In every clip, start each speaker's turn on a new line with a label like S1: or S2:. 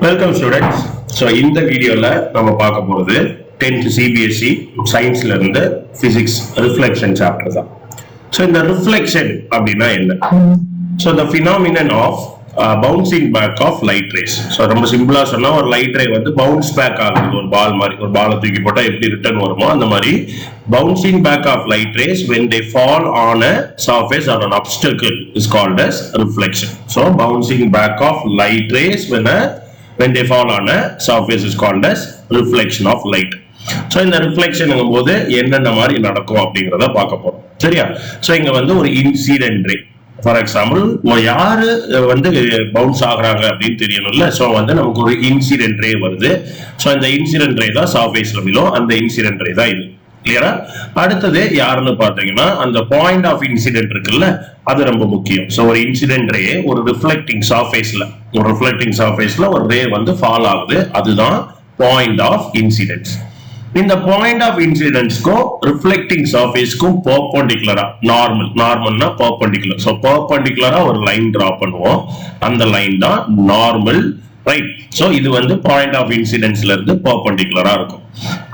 S1: Welcome students. So இந்த வீடியோல நம்ம பார்க்க போகிறது 10th CBSE சயின்ஸ்ல இருந்து பிசிக்ஸ் ரிஃப்ளெக்ஷன் சாப்டர் தான். ஸோ இந்த ரிஃப்ளெக்ஷன் அப்படின்னா என்ன? So the phenomenon of bouncing back of light rays. So ரொம்ப சிம்பிளா சொன்னா ஒரு லைட் ரே வந்து பவுன்ஸ் பேக் ஆகுது. ஒரு பால் மாதிரி, ஒரு பாலை தூக்கி போட்டா எப்படி ரிட்டர்ன் வருமோ அந்த மாதிரி bouncing back of light rays when they fall on a surface or an obstacle is called as reflection. So bouncing back of light rays when they fall on a surface is called as reflection of light. So இந்த reflection போது என்னென்ன மாதிரி நடக்கும் அப்படிங்கிறத பார்க்க போறோம். சரியா? So இங்க வந்து ஒரு இன்சிடென்ட் ரே, ஃபார் எக்ஸாம்பிள் யாரு வந்து பவுன்ஸ் ஆகுறாங்க அப்படின்னு தெரியணும்ல. ஸோ வந்து நமக்கு ஒரு இன்சிடென்ட் ரே வருது. ஸோ இந்த இன்சிடென்ட் ரே தான் சர்ஃபேஸ்ல விழும். அந்த இன்சிடென்ட் ரே தான் இது. கிளியரா? அடுத்தது யாருன்னு பாத்தீங்கன்னா அந்த பாயிண்ட் ஆஃப் இன்சிடென்ட் இருக்குல்ல, அது ரொம்ப முக்கியம். ஸோ ஒரு இன்சிடென்ட் ரே ஒரு ரிஃப்ளெக்டிங் சர்ஃபேஸ்ல ஒரு ரே வந்து ஃபால் ஆகுது, அதுதான் பாயிண்ட் ஆஃப் இன்சிடென்ட்ஸ். இந்த பாயிண்ட் ஆஃப் இன்சிடென்ட்ஸ்க்கும் ரிஃப்ளெக்டிங் சர்ஃபேஸ்க்கும் பெர்பெண்டிகுலரா நார்மல்னா பெர்பெண்டிகுலர். ஸோ பெர்பெண்டிகுலரா ஒரு லைன் டிரா பண்ணுவோம், அந்த லைன் தான் நார்மல். ரைட்? சோ இது வந்து பாயிண்ட் ஆஃப் இன்சிடென்ட்ஸ்ல இருந்து பெர்பெண்டிகுலரா இருக்கும்.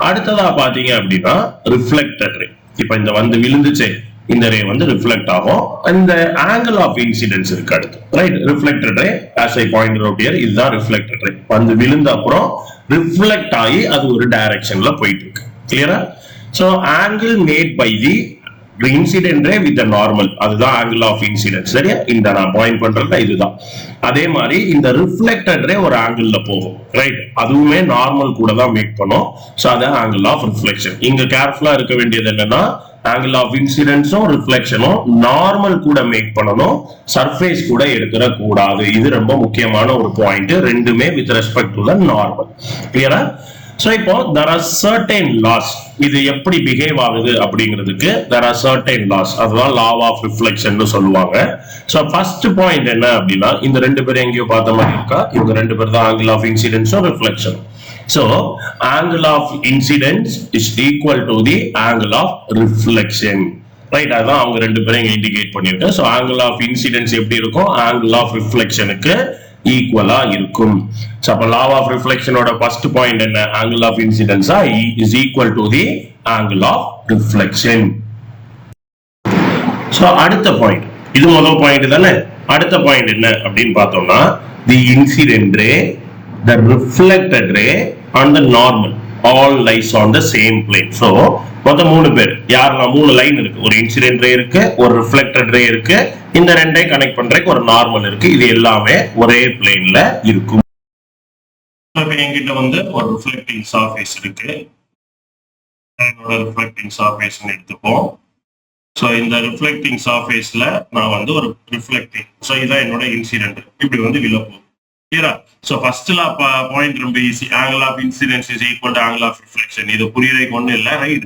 S1: அடுத்ததா பாத்தீங்க அப்படின்னா ரிஃப்ளெக்டட் ரே. இப்ப இந்த வந்து விழுந்துச்சு, இந்த ரே வந்து ரிஃப்ளெக்ட் ஆகும். இந்த ஆங்கிள் ஆஃப் இன்சிடென்ட்ஸ் இருக்கு அடுத்து. Right? Reflected ray as I pointed out here, இதுதான் ரிஃப்ளெக்டட் ரே. வந்து விழுந்த அப்புறம் ரிஃப்ளெக்ட் ஆகி அது ஒரு டைரக்ஷன்ல போயிட்டு இருக்கு. கிளியரா? So angle made by the incident ray with normal, அதுதான் ஆங்கிள் ஆஃப் இன்சிடென்ட். சரியா? இந்த நான் பாயிண்ட் பண்றது இதுதான். அதே மாதிரி இந்த ரிஃப்ளெக்டட் ரே ஒரு ஆங்கிள் போகும். ரைட்? அதுவுமே நார்மல் கூட தான் மேக் பண்ணும். சோ அதான் ஆங்கிள் ஆஃப் ரிஃப்ளெக்ஷன். இங்க கேர்ஃபுல்லா இருக்க வேண்டியது என்னன்னா ஆங்கிள் ஆஃப் இன்சிடென்ட்ஸும் ரிஃப்ளெக்ஷனும் நார்மல் கூட மேக் பண்ணணும், சர்ஃபேஸ் கூட எடுத்துட கூடாது. இது ரொம்ப முக்கியமான ஒரு பாயிண்ட். ரெண்டுமே with respect to the normal. கிளியரா? சோ இப்போ there are certain laws. இது எப்படி பிஹேவ் ஆகுது அப்படிங்கிறதுக்கு there are certain laws. அதுதான் law of reflection னு சொல்லுவாங்க. சோ ஃபர்ஸ்ட் பாயிண்ட் என்ன அப்படின்னா, இந்த ரெண்டு பேரும் எங்கேயோ பார்த்த மாதிரி இருக்கா? இவங்க ரெண்டு பேர் தான் ஆங்கிள் ஆஃப் இன்சிடென்ட்ஸும் reflection. So angle of incidence is equal to the angle of reflection. Right? அதான் அவங்க ரெண்டு பேரும் இங்க இண்டிகேட் பண்ணிருக்கேன். சோ angle of incidence எப்படி இருக்கும்? angle of reflectionக்கு ஈக்குவலா இருக்கும். சோ அப்ப law of reflectionோட ஃபர்ஸ்ட் பாயிண்ட் என்ன? angle of incidence is equal to the angle of reflection. So அடுத்த பாயிண்ட், இது முதல் பாயிண்ட் தானே. அடுத்த பாயிண்ட் என்ன அப்படின்னு பார்த்தோம்னா the incident ray, the reflected ray and the normal all lies on the same plane. So மொத்தம் மூணு பேர் யாரெல்லாம், மூணு லைன் இருக்கு. ஒரு இன்சிடென்ட் ரே இருக்கு, ஒரு ரிஃப்ளெக்டட் ரே இருக்கு, இந்த ரெண்டை கனெக்ட் பண்றதுக்கு ஒரு நார்மல் இருக்கு. இது எல்லாமே ஒரே பிளேன்ல இருக்கும். என்கிட்ட வந்து ஒரு ரிஃப்ளெக்டிங் சர்ஃபேஸ் இருக்கு. என்னோட ரிஃப்ளெக்டிங் சர்ஃபேஸ் எடுத்துப்போம். சோ இந்த ரிஃப்ளெக்டிங் சர்ஃபேஸ்ல நான் வந்து ஒரு ரிஃப்ளெக்டிங், சோ இதான் என்னோட இன்சிடென்ட். இப்படி வந்து விழப்போம். கிளியரா? சோ ஃபர்ஸ்ட்ல பாயிண்ட் ரொம்ப easy. Angle of incidence is equal to angle of reflection. இது புரியறதுக்கு ஒண்ணு இல்ல. Right?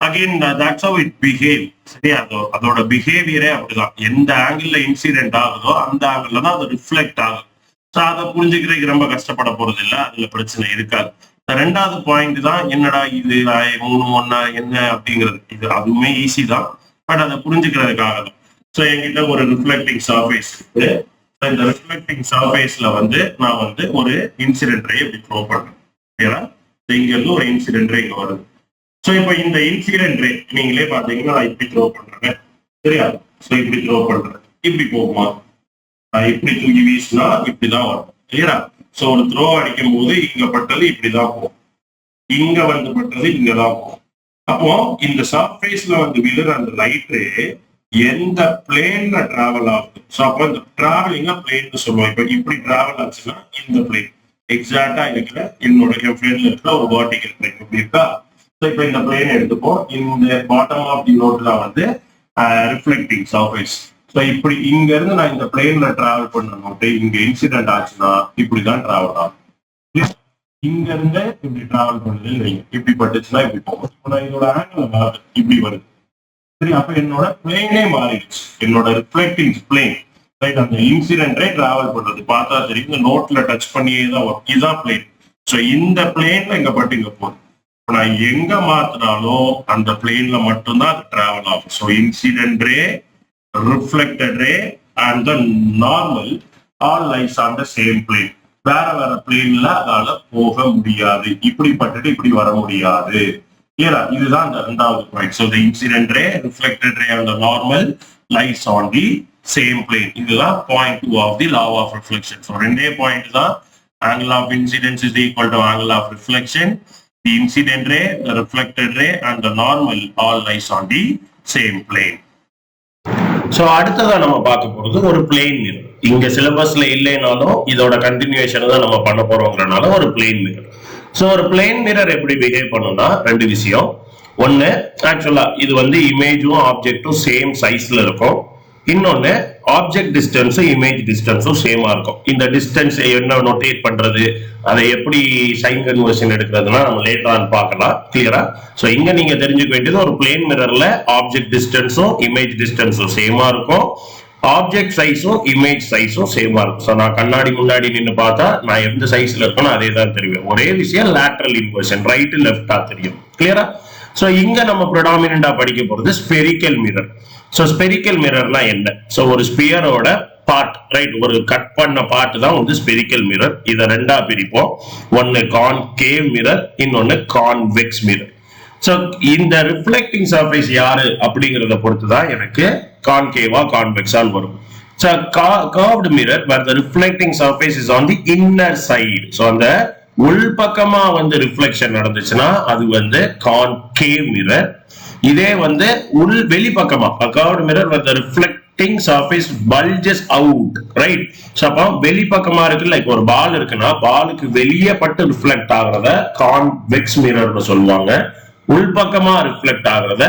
S1: Again that's how it behave. சரியா? அதோட பிஹேவியரே அப்படிதான். எந்த ஆங்கிள் இன்சிடென்ட் ஆகுதோ அந்த ஆங்கிள் தான் அது ரிஃப்ளெக்ட் ஆகும். சோ அதை புரிஞ்சுக்கிறதுக்கு ரொம்ப கஷ்டப்பட போறது இல்ல, அதுல பிரச்சனை இருக்காது. ரெண்டாவது பாயிண்ட் தான் என்னடா இது 3 என்ன அப்படிங்கிறது. இது அதுவுமே ஈஸி தான், பட் அதை புரிஞ்சுக்கிறதுக்காக தான். சோ என்கிட்ட ஒரு ரிஃப்ளெக்டிங் சர்ஃபேஸ் இருக்கு. இந்த ரிஃப்ளெக்டிங் சர்ஃபேஸ்ல வந்து நான் வந்து ஒரு இன்சிடென்ட் ரே இப்படி த்ரோ பண்றேன். ஓகேவா? இங்க இருந்து ஒரு இன்சிடென்ட் ரே இங்க வருது. சோ இப்போ இந்த இன்சிடென்ட் ரே நீங்களே பாத்தீங்கன்னா நான் இப்படி த்ரோ பண்றேன். சரியா? சோ இப்படி த்ரோ பண்றேன். இப்படி போகுமா? இப்படி தூக்கி வீசினா இப்படிதான் வரும். சரியா? சோ ஒரு த்ரோ அடிக்கும் போது இங்க பட்டது இப்படிதான் போகும், இங்க வந்து பட்டது இங்கதான் போகும். அப்போ இந்த சர்ஃபேஸ்ல வந்து விழுற அந்த லைட் ரே எந்த பிளேன்ல டிராவல் ஆகுது. சோ அப்போ இந்த டிராவலிங்க பிளேன் சொல்லுவோம். இப்ப இப்படி டிராவல் ஆச்சுன்னா இந்த பிளேன் எக்ஸாக்டா இருக்கிற என்னோட என் பிளேன்ல இருக்கிற ஒரு வெர்டிகல் பிளேன் இப்படி இருக்கா. சோ இப்ப இந்த பிளேன் எடுத்துப்போம். இந்த பாட்டம் ஆஃப் தி நோட்ல வந்து ரிஃப்ளெக்டிங் சர்ஃபேஸ். சோ இப்படி இங்க இருந்து நான் இந்த பிளேன்ல டிராவல் பண்ண நோட்டு இங்க இன்சிடென்ட் ஆச்சுன்னா இப்படிதான் டிராவல் ஆகும். இங்க இருந்து இப்படி டிராவல் பண்ணுது இல்லைங்க, இப்படி பட்டுச்சுன்னா இப்படி போகும். இப்போ நான் இதோட ஆங்கிள் இப்படி வருது. சரி? அப்ப என்னோட பிளேனே மாறிடுச்சு. என்னோட ரிஃப்ளெக்டிங் பிளேன். ரைட்? அந்த இன்சிடென்ட் ரே டிராவல் பண்றது பார்த்தா தெரியும். இந்த நோட்ல டச் பண்ணியே தான் வரும். இதுதான் பிளேன். சோ இந்த பிளேன்ல இங்க பட்டு இங்க போகுது. நான் எங்க மாத்தினாலும் அந்த பிளேன்ல மட்டும்தான் அது டிராவல் ஆகும். So incident ray, reflected ray and the normal all lies on the same plane. வேற வேற பிளேன்ல அதால போக முடியாது. இப்படி பட்டுட்டு இப்படி வர முடியாது. கிளியரா? இதுதான் அந்த இரண்டாவது point. So the incident ray, reflected ray and the normal lies on the same plane. இதுதான் point 2 of the law of reflection. So ரெண்டே பாயிண்ட் தான். Angle of incidence is equal to angle of reflection. The incident ray, the reflected ray and the normal all lies on the same plane. So அடுத்ததா நம்ம பார்க்க போறது ஒரு plane mirror. இங்க சிலபஸ்ல இல்லைனாலும் இதோட கண்டினியூஷன் தான் நம்ம பண்ண போறோங்கிறனால ஒரு பிளேன் மிரர். ஸோ ஒரு பிளேன் மிரர் எப்படி பிஹேவ் பண்ணும்னா ரெண்டு விஷயம். ஒன்னு, ஆக்சுவலா இது வந்து இமேஜும் ஆப்ஜெக்டும் சேம் சைஸ்ல இருக்கும். இன்னொன்னு, ஆப்ஜெக்ட் டிஸ்டன்ஸும் இமேஜ் டிஸ்டன்ஸும் சேமா இருக்கும். இந்த டிஸ்டன்ஸ் என்ன நோட்டேட் பண்றது, அதை எப்படி சைன் கன்வர்ஷன் எடுக்கிறதுனா நம்ம லேட்டர் ஆன் பார்க்கலாம். கிளியரா? ஸோ இங்க நீங்க தெரிஞ்சுக்க வேண்டியது ஒரு பிளேன் மிரர்ல ஆப்ஜெக்ட் டிஸ்டன்ஸும் இமேஜ் டிஸ்டன்ஸும் சேமா இருக்கும். ஆப்ஜெக்ட் சைஸும் இமேஜ் சைஸும் சேமா இருக்கும். ஸோ நான் கண்ணாடி முன்னாடி நின்று பார்த்தா நான் எந்த சைஸ்ல இருக்கணும் அதே தான் தெரியும். ஒரே விஷயம் லேட்டரல் இன்வர்ஷன், ரைட் லெஃப்டா தெரியும். கிளியரா? ஸோ இங்க நம்ம ப்ரெடாமினண்டா படிக்க போறது ஸ்பெரிக்கல் மிரர். ஸோ ஸ்பெரிக்கல் மிரர்னா என்ன? ஸோ ஒரு ஸ்பியரோட பார்ட், ரைட், ஒரு கட் பண்ண பார்ட் தான் வந்து ஸ்பெரிக்கல் மிரர். இதை ரெண்டா பிரிப்போம். ஒன்னு கான்கேவ் மிரர், இன்னொன்னு கான்வெக்ஸ் மிரர். ஸோ இந்த ரிஃப்ளெக்டிங் சர்ஃபேஸ் யாரு அப்படிங்கிறத பொறுத்து தான் எனக்கு கான்கேவா கான்வெக்ஸான்னு வரும். So curved mirror where the reflecting surface is on the inner side. So அந்த உள்பக்கமா வந்து ரிஃப்ளெக்ஷன் நடந்துச்சுன்னா அது வந்து கான்கேவ் மிரர். இதே வந்து வெளிப்பக்கமா curved mirror where the reflecting surface bulges out, right? So அப்போ வெளிப்பக்கமா இருக்கு, லைக் ஒரு பால் இருக்குன்னா பாலுக்கு வெளியே பட்டு ரிஃப்ளெக்ட் ஆகுறத கான்வெக்ஸ் மிரர்னு சொல்லுவாங்க. உள்பக்கமா ரிஃப்ளெக்ட் ஆகுறத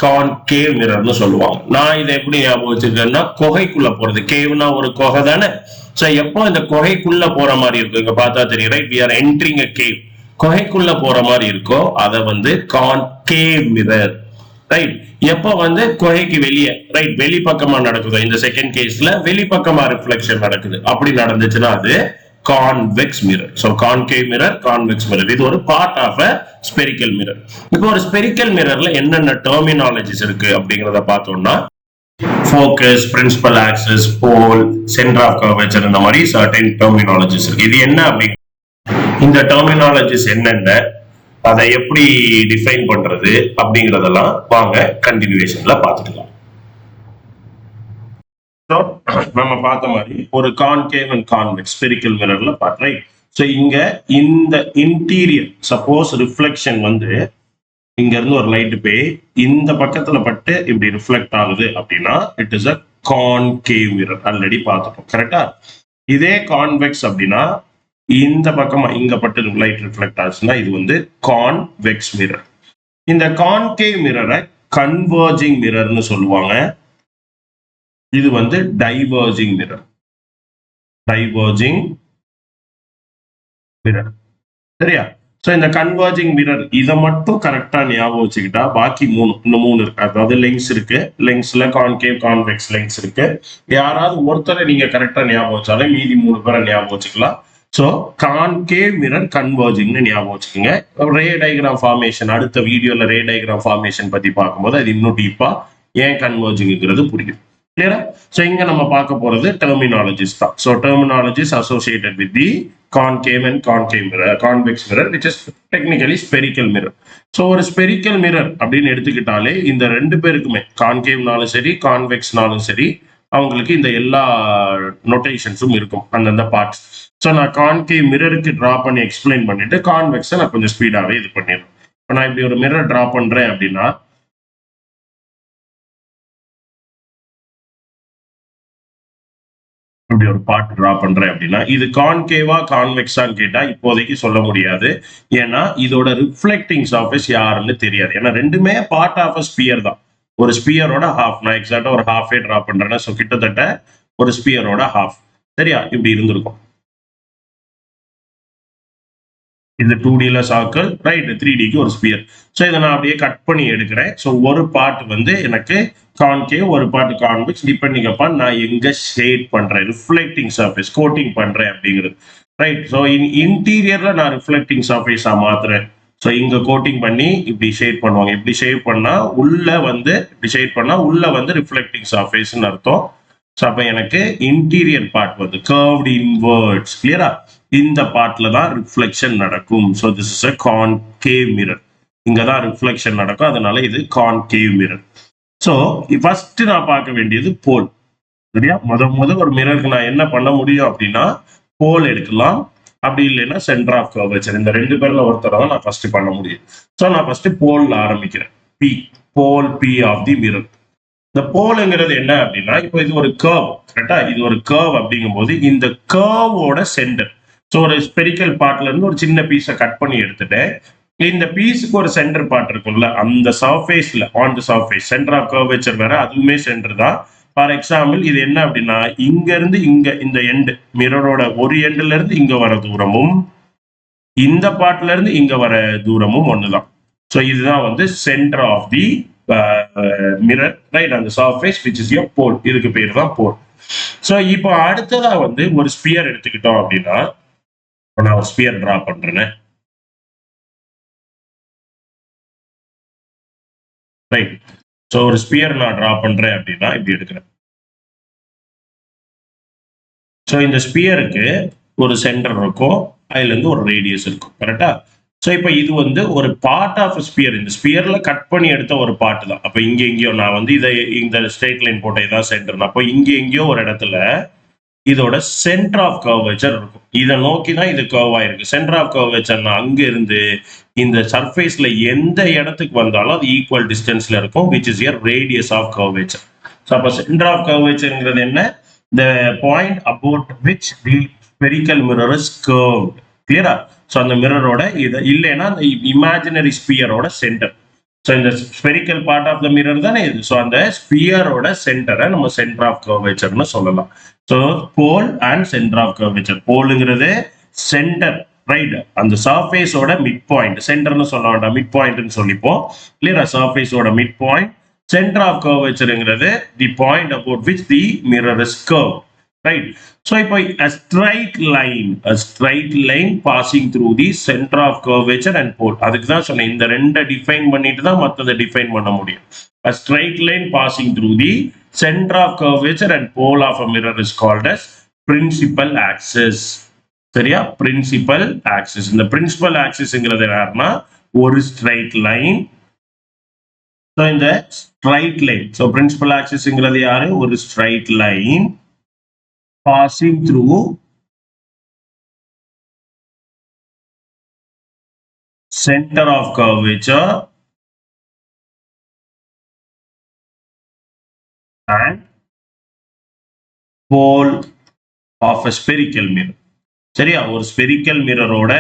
S1: கான்கேவ் மிரர்னு சொல்லுவாங்க. நான் இதை எப்படி ஞாபகம் வச்சிருக்கேன்னா, குகைக்குள்ள போறது. கேவ்னா ஒரு குகை தானே. சோ எப்போ இந்த குகைக்குள்ள போற மாதிரி இருக்கும், இங்க பார்த்தா தெரியும், right, we are entering a cave. குகைக்குள்ள போற மாதிரி இருக்கோ அத வந்து கான்கேவ் மிரர், ரைட். எப்போ வந்து குகைக்கு வெளியே, ரைட், வெளிப்பக்கமா நடக்குது, இந்த செகண்ட் கேஸ்ல வெளிப்பக்கமா ரிஃப்ளெக்ஷன் நடக்குது, அப்படி நடந்துச்சுன்னா அது convex mirror. So concave mirror, convex mirror, இது ஒரு part of a spherical mirror. இப்போ ஒரு ஸ்பெரிக்கல் மிரர்ல என்னென்ன டெர்மினாலஜிஸ் இருக்கு அப்படிங்கறத பார்த்தோம்னா, focus, principal axis, pole, center of curvature, இந்த மாதிரி சர்டன் டெர்மினாலஜிஸ் இருக்கு. இது என்ன அப்படி, இந்த டெர்மினாலஜிஸ் என்னென்ன, அதை எப்படி டிஃபைன் பண்றது அப்படிங்கறதெல்லாம் வாங்க கண்டினியூஷன்ல பார்த்துக்கலாம். நம்ம பார்த்த மாதிரி ஒரு கான்கேவ் அண்ட் கான்வெக்ஸ் ஸ்பெரிக்கல் மிரர்ல பார்த்தோம். ஸோ இங்க இந்த இன்டீரியர், சப்போஸ் ரிஃப்ளெக்ஷன் வந்து இங்க இருந்து ஒரு லைட் போய் இந்த பக்கத்துல பட்டு இப்படி ரிஃப்ளெக்ட் ஆகுது அப்படின்னா it is a concave mirror. Already பார்த்துட்டோம், கரெக்டா? இதே கான்வெக்ஸ் அப்படின்னா இந்த பக்கமா இங்க பட்டு லைட் ரிஃப்ளெக்ட் ஆச்சுன்னா இது வந்து கான்வெக்ஸ் மிரர். இந்த கான்கேவ் மிரரை கன்வர்ஜிங் மிரர்னு சொல்லுவாங்க. இது வந்து டைவர்ஜிங் மிரர். டைவர்ஜிங் மிரர், சரியா? சோ இந்த கன்வர்ஜிங் மிரர் இதை மட்டும் கரெக்டா ஞாபகம் வச்சுக்கிட்டா பாக்கி மூணு இருக்கு. அதாவது லென்ஸ் இருக்கு, லென்ஸ்ல கான்கேவ் கான்வெக்ஸ் லென்ஸ் இருக்கு. யாராவது ஒருத்தரை நீங்க கரெக்டா ஞாபகம் வச்சாலே மீதி 3 பேரை ஞாபகம் வச்சுக்கலாம். சோ கான்கேவ் மிரர் கன்வர்ஜிங்னு ஞாபகம் வச்சுக்கோங்க. ரே டயக்ராம் ஃபார்மேஷன், அடுத்த வீடியோல ரே டயக்ராம் ஃபார்மேஷன் பத்தி பார்க்கும்போது அது இன்னும் டீப்பா ஏன் கன்வர்ஜிங்கிறது புரியும். கிளியரா? சோ இங்க நம்ம பார்க்க போறது டெர்மினாலஜிஸ் தான். So terminologies associated with the concave and concave mirror, convex mirror which is technically spherical mirror. So ஒரு ஸ்பெரிக்கல் மிரர் அப்படின்னு எடுத்துக்கிட்டாலே இந்த ரெண்டு பேருக்குமே, கான்கேவ்னாலும் சரி கான்வெக்ஸ்னாலும் சரி, அவங்களுக்கு இந்த எல்லா நோட்டேஷன்ஸும் இருக்கும் அந்தந்த பார்ட்ஸ். ஸோ நான் கான்கேவ் மிரருக்கு டிரா பண்ணி எக்ஸ்பிளைன் பண்ணிட்டு கான்வெக்ஸை நான் கொஞ்சம் ஸ்பீடாவே இது பண்ணிடுறேன். இப்போ நான் இப்படி ஒரு மிரர் டிரா பண்றேன் அப்படின்னா, இப்படி ஒரு பார்ட் டிரா பண்றேன் அப்படின்னா இது கான்கேவா கான்வெக்ஸான்னு கேட்டா இப்போதைக்கு சொல்ல முடியாது. ஏன்னா இதோட ரிஃப்ளெக்டிங் சர்ஃபேஸ் யாருன்னு தெரியாது. ஏன்னா ரெண்டுமே பார்ட் ஆஃப் அ ஸ்பியர் தான். ஒரு ஸ்பியரோட ஹாஃப், நான் எக்ஸாக்டா ஒரு ஹாஃபே டிரா பண்றேன்னா ஸோ கிட்டத்தட்ட ஒரு ஸ்பியரோட ஹாஃப், சரியா? இப்படி இருந்திருக்கும். இந்த 2Dல சர்க்கிள், ரைட், 3Dக்கு ஒரு ஸ்பியர். ஸோ இதை நான் அப்படியே கட் பண்ணி எடுக்கிறேன். ஸோ ஒரு பார்ட் வந்து எனக்கு கான்கேவ், ஒரு பார்ட் கான்வெக்ஸ், டிபெண்டிங் அப்பான் நான் எங்க ஷேட் பண்றேன், ரிஃப்ளெக்டிங் சர்ஃபேஸ், கோட்டிங் பண்றேன் அப்படிங்கிறது, ரைட். ஸோ இன்டீரியர்ல நான் ரிஃப்ளெக்டிங் சர்ஃபேஸா மாத்துறேன். ஸோ இங்க கோட்டிங் பண்ணி இப்படி ஷேட் பண்ணுவாங்க. இப்படி ஷேட் பண்ணா உள்ள வந்து, இப்படி ஷேட் பண்ணா உள்ள வந்து ரிஃப்ளெக்டிங் சர்ஃபேஸ்ன்னு அர்த்தம். ஸோ அப்போ எனக்கு இன்டீரியர் பார்ட் வந்து கர்வ்டு இன்வர்ட்ஸ், கிளியரா? இந்த பார்ட்ல தான் ரிஃப்ளெக்ஷன் நடக்கும். So this is a concave mirror. இங்க தான் ரிஃப்ளெக்ஷன் நடக்கும், அதனால இது கான்கேவ் மிரர். ஸோ ஃபர்ஸ்ட் நான் பார்க்க வேண்டியது போல். சரியா? முத ஒரு மிரருக்கு நான் என்ன பண்ண முடியும் அப்படின்னா போல் எடுக்கலாம், அப்படி இல்லைன்னா சென்டர் ஆஃப் கர்வேச்சர். இந்த ரெண்டு பேர்ல ஒருத்தர் தான் நான் ஃபர்ஸ்ட் பண்ண முடியும். ஸோ நான் ஃபர்ஸ்ட் போல்ல ஆரம்பிக்கிறேன். P, pole P of the mirror. இந்த போலுங்கிறது என்ன அப்படின்னா, இப்போ இது ஒரு கர்வ், கரெக்டா? இது ஒரு கர்வ் அப்படிங்கும் போது இந்த கர்வோட சென்டர். ஸோ ஒரு ஸ்பெரிக்கல் பார்ட்ல இருந்து ஒரு சின்ன பீஸை கட் பண்ணி எடுத்துட்டேன். இந்த பீஸுக்கு ஒரு சென்டர் பார்ட் இருக்கும்ல, அந்த சர்ஃபேஸ்ல on the surface centre of curvature வேற, அதுவுமே சென்டர் தான். ஃபார் எக்ஸாம்பிள் இது என்ன அப்படின்னா, இங்க இருந்து இங்க இந்த எண்டு மிரரோட ஒரு எண்டுல இருந்து இங்க வர தூரமும் இந்த பார்ட்ல இருந்து இங்க வர தூரமும் ஒண்ணுதான். ஸோ இதுதான் வந்து center of the mirror, right? அந்த surface which is your pole. இதுக்கு பேர் தான் போல். ஸோ இப்போ அடுத்ததா வந்து ஒரு ஸ்பியர் எடுத்துக்கிட்டோம் அப்படின்னா, நான் ஒரு ஸ்பியர் டிரா பண்றேன், ரைட்? ஸோ ஒரு ஸ்பியர் நான் டிரா பண்றேன் அப்படின்னா இப்படி எடுக்கிறேன். ஸோ இந்த ஸ்பியருக்கு ஒரு சென்டர் இருக்கும், அதுல இருந்து ஒரு ரேடியஸ் இருக்கும், கரெக்டா? ஸோ இப்போ இது வந்து ஒரு பார்ட் ஆஃப் ஸ்பியர். இந்த ஸ்பியர்ல கட் பண்ணி எடுத்த ஒரு பார்ட் தான். அப்போ இங்க எங்கேயோ நான் வந்து இதை இந்த ஸ்ட்ரெயிட் லைன் போட்ட இதான் சென்டர். அப்போ இங்க எங்கேயோ ஒரு இடத்துல இதோட சென்டர் ஆஃப் கர்வேச்சர் இருக்கும். இதை நோக்கி தான் இது கர்வ் ஆயிருக்கு. சென்டர் ஆஃப் கர்வேச்சர்னா அங்க இருந்து இந்த சர்ஃபேஸ்ல எந்த இடத்துக்கு வந்தாலும் அது ஈக்குவல் டிஸ்டன்ஸ்ல இருக்கும், which is your radius of curvature. So அப்போ சென்டர் ஆஃப் கர்வேச்சர்ங்கிறது என்ன? the point about which the spherical mirror is curved. clear? So அந்த மிரரோட இது இல்லைன்னா அந்த இமேஜினரி ஸ்பியரோட சென்டர். ஸோ இந்த spherical part of the mirror தானே இது. ஸோ அந்த ஸ்பியரோட சென்டரை நம்ம சென்டர் ஆஃப் கர்வேச்சர்னு சொல்லலாம். So pole and centre of curvature. போலுங்கிறது சென்டர், ரைட்? அந்த சர்ஃபேஸோட மிட் பாயிண்ட். சென்டர்னு சொல்ல வேண்டாம், மிட் பாயிண்ட்னு சொல்லிப்போம். கிளியரா? சர்ஃபேஸோட mid point. Center of curvature is the point about which the mirror is curved, right? So இப்போ a straight line passing through the center of curvature and pole. அதுக்கு தான் சொன்னேன், இந்த ரெண்டை டிஃபைன் பண்ணிட்டு தான் மற்றதை டிஃபைன் பண்ண முடியும். A straight line passing through the center of curvature and pole of a mirror is called as principal axis. சரியா? principal axis. இந்த principal axisங்கிறது யாருன்னா ஒரு straight line. So in the straight line, so principal axis ingradhu yaru oru straight line passing through center of curvature and pole of a spherical mirror. சரியா? ஒரு spherical mirror ஓட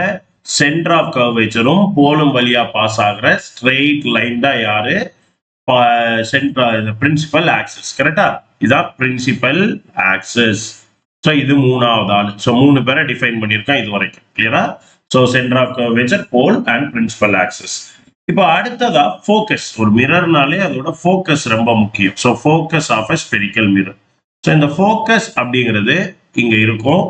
S1: center of curvature போலும் வழியா pass ஆகிற straight line தான் யாரு? Principal axis. கரெக்டா? இதான் பிரின்சிபல் ஆக்சிஸ். ஸோ இது மூணாவது ஆள். ஸோ மூணு பேரை டிஃபைன் பண்ணியிருக்கேன் இது வரைக்கும். கிளியரா? So center of curvature, pole and principal axis. இப்போ அடுத்ததா ஃபோக்கஸ். ஒரு மிரர்னாலே அதோட ஃபோக்கஸ் ரொம்ப முக்கியம். So focus of a spherical mirror. So இந்த ஃபோக்கஸ் அப்படிங்கிறது இங்க இருக்கும்.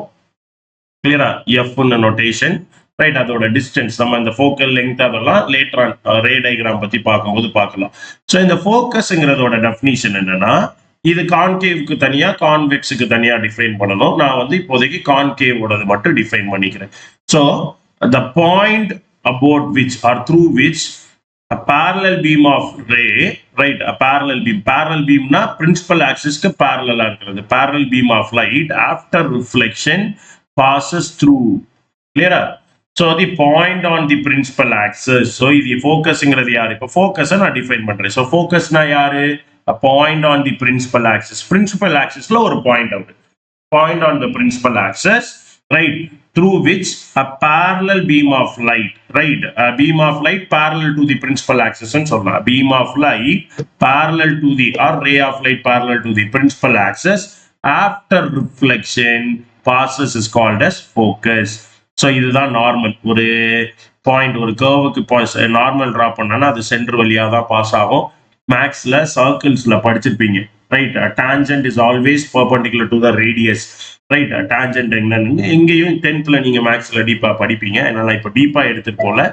S1: கிளியரா? எஃப்னு நோட்டேஷன், ரைட்? அதோட டிஸ்டன்ஸ் நம்ம இந்த ஃபோக்கல் லெங்த் அதெல்லாம் லேட்டர் ஆன் ரே டயக்ராம் பத்தி பார்க்கும்போது பார்க்கலாம். ஸோ இந்த ஃபோக்கஸ்ங்கிறதோட டெஃபினிஷன் என்னன்னா, இது கான்கேவ்க்கு தனியா கான்வெக்ஸுக்கு தனியா டிஃபைன் பண்ணணும். நான் வந்து இப்போதைக்கு கான்கேவோடது மட்டும் டிஃபைன் பண்ணிக்கிறேன். So the point about which or through which a parallel beam of ray, right? A parallel beam na principal axis ku parallel ah irukkuradhu. Parallel beam of light after reflection passes through. Clear? So the point on the principal axis. So இது ஃபோக்கஸ்ங்கிறது யாரு? இப்போ ஃபோக்கஸை நான் define பண்றேன். So ஃபோக்கஸ்னா யாரு? a point on the principal axis. Principal axisல ஒரு point ஆகுது. Point on the principal axis, right? Through which a parallel beam of light, right? A beam of light parallel to the principal axis ன்னு சொல்லலாம். Beam of light parallel to the or ray of light parallel to the principal axis after reflection passes is called as focus. So இதுதான் normal. ஒரு point, ஒரு கர்வுக்கு normal draw பண்ணனா அது centre வழியாக தான் pass ஆகும். மேக்ஸ்ல சர்க்கிள்ஸ்ல படிச்சிருப்பீங்க, right? Tangent is always perpendicular to the radius, right? Tangent என்னன்னு எங்கேயும் 10th நீங்க மேக்ஸ்ல டீப்பா படிப்பீங்க. என்னால இப்போ டீப்பா எடுத்துட்டு போல.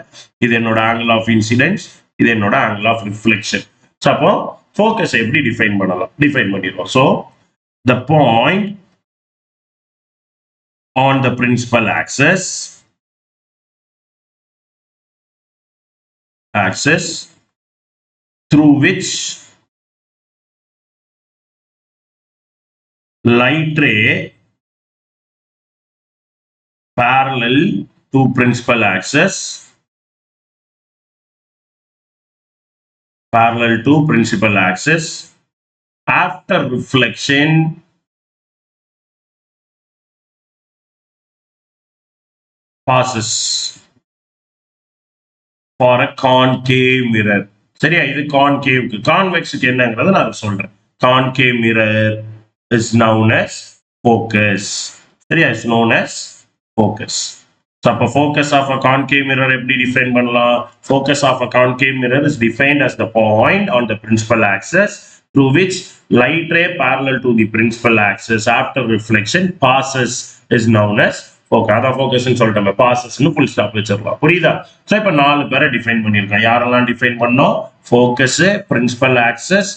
S1: இது என்னோட ஆங்கிள் ஆஃப் இன்சிடென்ஸ், இது என்னோட ஆங்கிள் ஆஃப் ரிஃப்ளெக்ஷன். ஸோ அப்போ ஃபோக்கஸ் எப்படி டிஃபைன் பண்ணலாம்? டிஃபைன் பண்ணிடுவோம். So the point on the principal axis through which light ray parallel to principal axis after reflection passes for a concave mirror. சரியா, இது கான்கேவ்க்கு. கான்வெக்ஸுக்கு என்னங்கிறத நான் சொல்றேன். Concave mirror is known as focus. சரியா, is known as focus. So அப்ப focus of a concave mirror எப்படி define பண்ணலாம்? Focus of a concave mirror is defined as the point on the principal axis through which light ray parallel to the principal axis after reflection passes is known as focus. அதான் ஃபோக்கஸ்ன்னு சொல்லிட்டோம். பாசஸ்னு full stop வச்சிடலாம். புரியுதா? So இப்போ 4 பேரை define பண்ணியிருக்கோம். யாரெல்லாம் define பண்ணோம்? Focus, principal axis,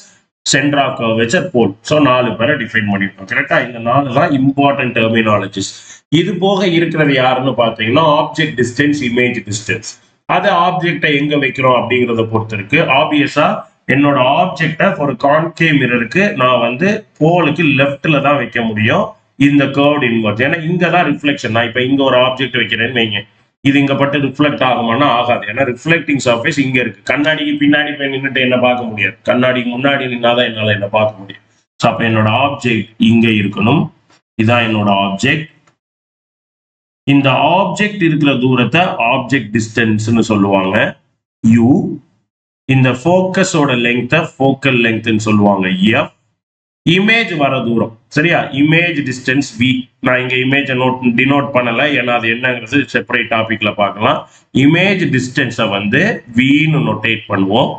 S1: center of curvature, pole. So 4 பேரை டிஃபைன் பண்ணியிருக்கோம். கரெக்டா? இந்த 4 தான் இம்பார்ட்டன்ட் டெர்மினாலஜிஸ். இது போக இருக்கிறது யாருன்னு பார்த்தீங்கன்னா ஆப்ஜெக்ட் டிஸ்டன்ஸ், இமேஜ் டிஸ்டன்ஸ். அது ஆப்ஜெக்டை எங்க வைக்கிறோம் அப்படிங்கிறத பொறுத்து இருக்கு. ஆப்வியஸா என்னோட ஆப்ஜெக்டை ஒரு கான்கேவ் மிரருக்கு நான் வந்து போலுக்கு லெஃப்ட்ல தான் வைக்க முடியும். இந்த கர்வ்ட் இன்வர்ஸ். ஏன்னா இங்க தான் ரிஃப்ளெக்ஷன். நான் இப்ப இங்க ஒரு ஆப்ஜெக்ட் வைக்கிறேன்னு வைங்க, இது இங்க பட்டு ரிஃப்ளெக்ட் ஆகுமானா ஆகாது. ஏன்னா ரிஃப்ளெக்டிங் சர்ஃபேஸ் இங்க இருக்கு. கண்ணாடிக்கு பின்னாடி போய் நின்றுட்டு என்ன பார்க்க முடியாது. கண்ணாடிக்கு முன்னாடி நின்னாதான் என்னால என்ன பார்க்க முடியும். ஸோ அப்ப என்னோட ஆப்ஜெக்ட் இங்க இருக்கணும். இதான் என்னோட ஆப்ஜெக்ட். இந்த ஆப்ஜெக்ட் இருக்கிற தூரத்தை ஆப்ஜெக்ட் டிஸ்டன்ஸ்னு சொல்லுவாங்க, u. இந்த ஃபோக்கஸோட லெங்க்த்தை ஃபோக்கல் லெங்க்த்னு சொல்லுவாங்க, f. இமேஜ் வர தூரம், சரியா, இமேஜ் டிஸ்டன்ஸ் v. நான் இங்க இமேஜ் டினோட் பண்ணல, ஏன்னா அது என்னங்கிறது செப்பரேட் டாபிக்ல பார்க்கலாம். இமேஜ் டிஸ்டன்ஸை வந்து v-னு நோட்டேட் பண்ணுவோம்.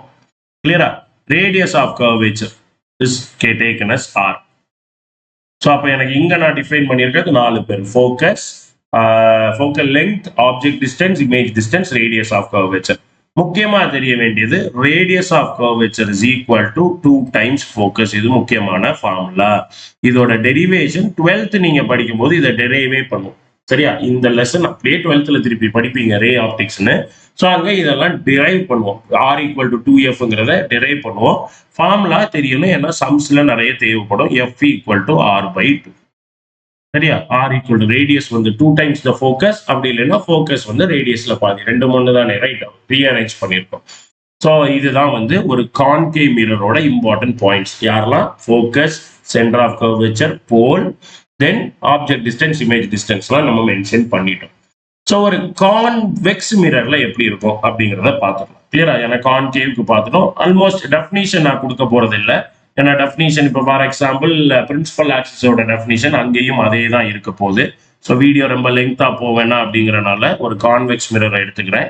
S1: கிளியரா? Radius of curvature is taken as r. So அப்போ எனக்கு இங்க நான் டிஃபைன் பண்ணியிருக்கிறது 4 பேர்: focus, focal length, object distance, image distance, radius of curvature. முக்கியமா தெரிய வேண்டியது radius of curvature is equal to 2 times focus. இது முக்கியமான ஃபார்முலா. இதோட டெரிவேஷன் 12th நீங்க படிக்கும் போது இதை டெரைவே பண்ணும். சரியா? இந்த லெசன் அப்படியே 12th திருப்பி படிப்பீங்க, ரே ஆப்டிக்ஸ்னு. ஸோ அங்கே இதெல்லாம் டிரைவ் பண்ணுவோம். r equal to 2f drive பண்ணுவோம். ஃபார்முலா தெரியணும், ஏன்னா சம்ஸ்ல நிறைய தேவைப்படும். f equal to r/2. சரியா? r ஈக்குவல் டு ரேடியஸ் வந்து 2 டைம்ஸ் த ஃபோக்கஸ், அப்படி இல்லைன்னா ஃபோக்கஸ் வந்து ரேடியஸ்ல பாதி. 2 3 தானே, ரைட்? ரீஅரேஞ்ச் பண்ணியிருக்கோம். ஸோ இதுதான் வந்து ஒரு கான்கேவ் மிரரோட இம்பார்ட்டன்ட் பாயிண்ட்ஸ். யாரெல்லாம்? Focus, centre of curvature, pole, then object distance, image டிஸ்டன்ஸ்லாம் நம்ம மென்ஷன் பண்ணிட்டோம். ஸோ ஒரு கான்வெக்ஸ் மிரர்ல எப்படி இருக்கும் அப்படிங்கிறத பார்த்துக்கலாம். கிளியரா? ஏன்னா கான்கேவ்க்கு பார்த்துட்டோம். ஆல்மோஸ்ட் டெஃபினிஷன் நான் கொடுக்க போறது இல்லை. ஏன்னா டெஃபினிஷன் இப்போ ஃபார் எக்ஸாம்பிள் பிரின்சிபல் ஆக்சிஸோட டெஃபினிஷன் அங்கேயும் அதே தான் இருக்க போகுது. ஸோ வீடியோ ரொம்ப லெங்க்தா போவேன்னா அப்படிங்கிறனால ஒரு கான்வெக்ஸ் மிரரை எடுத்துக்கிறேன்.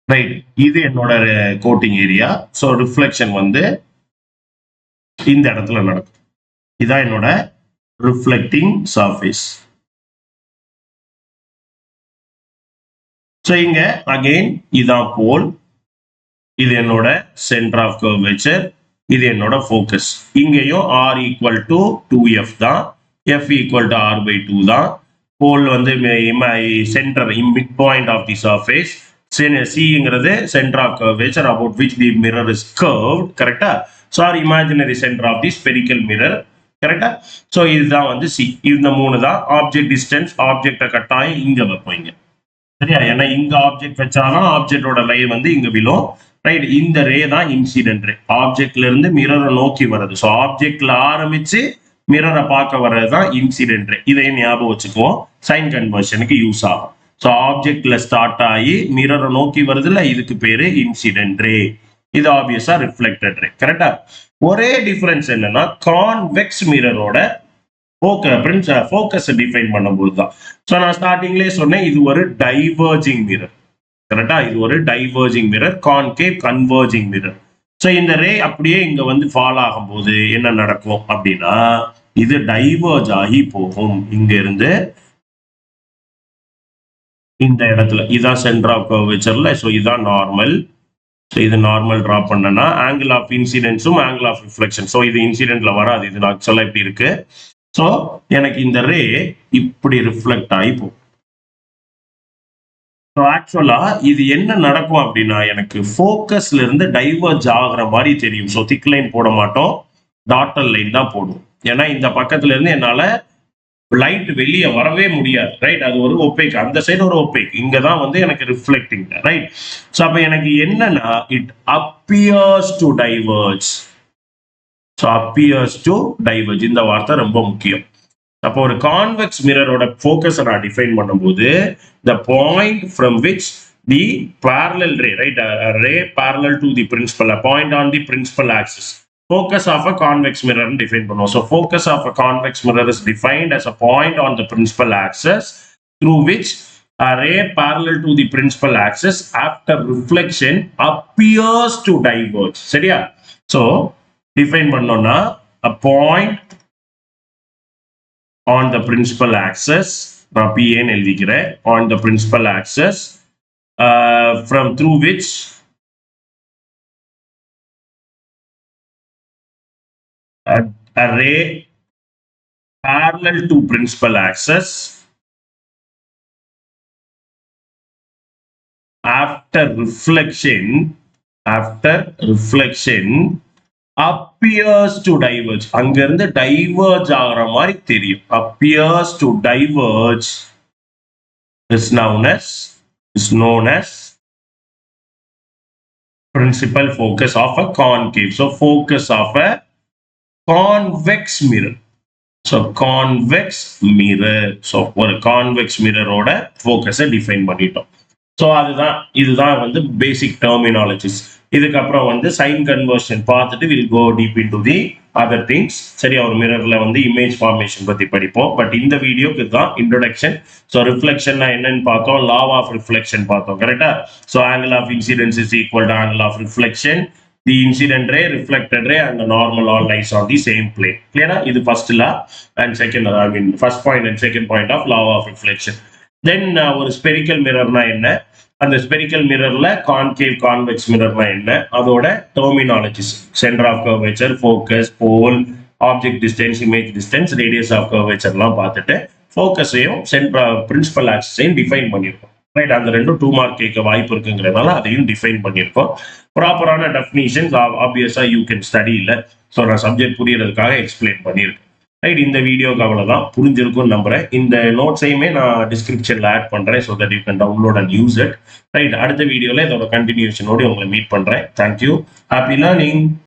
S1: ரைட், இது என்னோட கோட்டிங் ஏரியா. ஸோ ரிஃப்ளெக்ஷன் வந்து இந்த இடத்துல நடக்கும். இதான் என்னோட ரிஃப்ளெக்டிங் சர்ஃபேஸ். ஸோ இங்க அகெயின் இதான் போல், இது என்னோட சென்டர் ஆஃப் கர்வேச்சர், இது என்னோட ஃபோக்கஸ். இங்கேயும் r ஈக்குவல் டு 2f தான், f ஈக்குவல் டு r/2 தான். போல் வந்து centre, mid point of the surface. சிங்கிறது centre of curvature about which the mirror is curved. கரெக்டா? So or imaginary centre of the spherical mirror. கரெக்டா? So இதுதான் வந்து C. இந்த 3 தான். ஆப்ஜெக்ட் டிஸ்டன்ஸ், ஆப்ஜெக்டை கட்டாயம் இங்க வைப்போம். சரியா? ஏன்னா இங்க ஆப்ஜெக்ட் வச்சாலும் ஆப்ஜெக்டோட லை வந்து இங்க விழும். ரைட்? இந்த ரே தான் இன்சிடென்ட் ரே. ஆப்ஜெக்ட்ல இருந்து மிரரை நோக்கி வர்றது. ஸோ ஆப்ஜெக்ட்ல ஆரம்பிச்சு மிரரை பார்க்க வர்றது தான் இன்சிடென்ட் ரே. இதையும் ஞாபகம் வச்சுக்குவோம், சைன் கன்வர்ஷனுக்கு யூஸ் ஆகும். ஸோ ஆப்ஜெக்ட்ல ஸ்டார்ட் ஆகி மிரரை நோக்கி வருதுல, இதுக்கு பேரு இன்சிடென்ட் ரே. இது ஆப்வியஸா ரிஃப்ளெக்டட் ரே. கரெக்டா? ஒரே டிஃபரன்ஸ் என்னன்னா கான்வெக்ஸ் மிரரோட ஃபோக்கஸ் டிஃபைன் பண்ணும்போது தான். ஸோ நான் ஸ்டார்டிங்லேயே சொன்னேன், இது ஒரு டைவர்ஜிங் மிரர். கரெக்டா? இது ஒரு diverging mirror, concave converging mirror. So இந்த ரே அப்படியே இங்க வந்து ஃபால் ஆகும்போது என்ன நடக்கும் அப்படின்னா, இது டைவர்ஜ் ஆகி போகும். இங்க இருந்து இந்த இடத்துல இதான் சென்டர் ஆஃப் கர்வேச்சர்ல. ஸோ இதான் நார்மல். ஸோ இது நார்மல் டிரா பண்ணனா ஆங்கிள் ஆஃப் இன்சிடென்ஸும் ஆங்கிள் ஆஃப் ரிஃப்ளெக்ஷன். ஸோ இது இன்சிடென்ட்ல வராது. இது ஆக்சுவலா இப்படி இருக்கு. ஸோ எனக்கு இந்த ரே இப்படி ரிஃப்ளெக்ட் ஆகி போகும். ஸோ ஆக்சுவலா இது என்ன நடக்கும் அப்படின்னா எனக்கு ஃபோக்கஸ்ல இருந்து டைவர்ஜ் ஆகுற மாதிரி தெரியும். ஸோ திக் லைன் போட மாட்டோம், டாட்டல் லைன் தான் போடுவோம். ஏன்னா இந்த பக்கத்துல இருந்து என்னால லைட் வெளியே வரவே முடியாது, ரைட்? அது ஒரு ஒப்பேக், அந்த சைடு ஒரு ஒப்பேக், இங்க தான் வந்து எனக்கு ரிஃப்ளெக்டிங், ரைட்? ஸோ அப்ப எனக்கு என்னன்னா it appears to diverge. So appears to diverge இந்த வார்த்தை ரொம்ப முக்கியம். அப்போ ஒரு கான்வெக்ஸ் மிரரோட ஃபோக்கஸை நான் டிஃபைன் பண்ணும்போது the point from which the parallel ray, right, a ray parallel to the principal, a point on the principal axis, focus of a convex mirror define பண்ணுவோம். So focus of a convex mirror is defined as a point on the principal axis through which a ray parallel to the principal axis after reflection appears to diverge. சரியா? So define பண்ணோம்னா a point on the principal axis, நான் PA ன்னு எழுதிக்கிறேன், on the principal axis from through which a ray parallel to principal axis after reflection appears to diverge. அங்க இருந்து diverge ஆகிற மாதிரி தெரியும். appears to diverge is known as principal focus of a concave. So focus of a convex mirror. So convex mirror. So ஒரு convex mirror ஓட focus-ஐ define பண்ணிட்டோம். So இதுதான் வந்து பேசிக் டெர்மினாலஜிஸ். இதுக்கப்புறம் வந்து சைன் கன்வர்ஷன் பார்த்துட்டு will go deep into the other things. சரியா? ஒரு மிரர்ல வந்து இமேஜ் ஃபார்மேஷன் பத்தி படிப்போம். பட் இந்த வீடியோக்கு தான் இன்ட்ரோடக்ஷன். ஸோ ரிஃப்ளெக்ஷன் என்னன்னு பார்த்தோம், லா ஆஃப் ரிஃப்ளெக்ஷன் பார்த்தோம், கரெக்டா? So angle of incidence is equal to angle of reflection. The incident ray, reflected ray and normal all lies on the same plane. கிளியரா? இது first law and second, first point and second point of law of reflection. Then ஒரு spherical மிரர்னா என்ன, அந்த spherical மிரர்ல concave convex மிரர்னா என்ன, அதோட terminologies, centre of curvature, focus, pole, object distance, image distance, radius of கர்வேச்சர்லாம் பார்த்துட்டு ஃபோக்கஸையும் பிரின்சிபல் ஆக்சிஸையும் டிஃபைன் பண்ணியிருக்கோம், ரைட்? அந்த ரெண்டும் 2 மார்க் கேட்க வாய்ப்பு இருக்குங்கிறதுனால அதையும் டிஃபைன் பண்ணியிருக்கோம். ப்ராப்பரான டெஃபினிஷன்ஸ் ஆப்வியஸா யூ கேன் ஸ்டடி இல்லை. ஸோ நான் சப்ஜெக்ட் புரியறதுக்காக எக்ஸ்பிளைன் பண்ணியிருக்கேன், ரைட்? இந்த வீடியோக்கு அவ்வளவுதான், புரிஞ்சிருக்கும்னு நம்புறேன். இந்த நோட்ஸையுமே நான் டிஸ்கிரிப்ஷன்ல ஆட் பண்றேன், so that you can download and use it, right? அடுத்த வீடியோல இதோட கண்டினியூஷனோட உங்களை மீட் பண்றேன். தேங்க்யூ. Happy learning.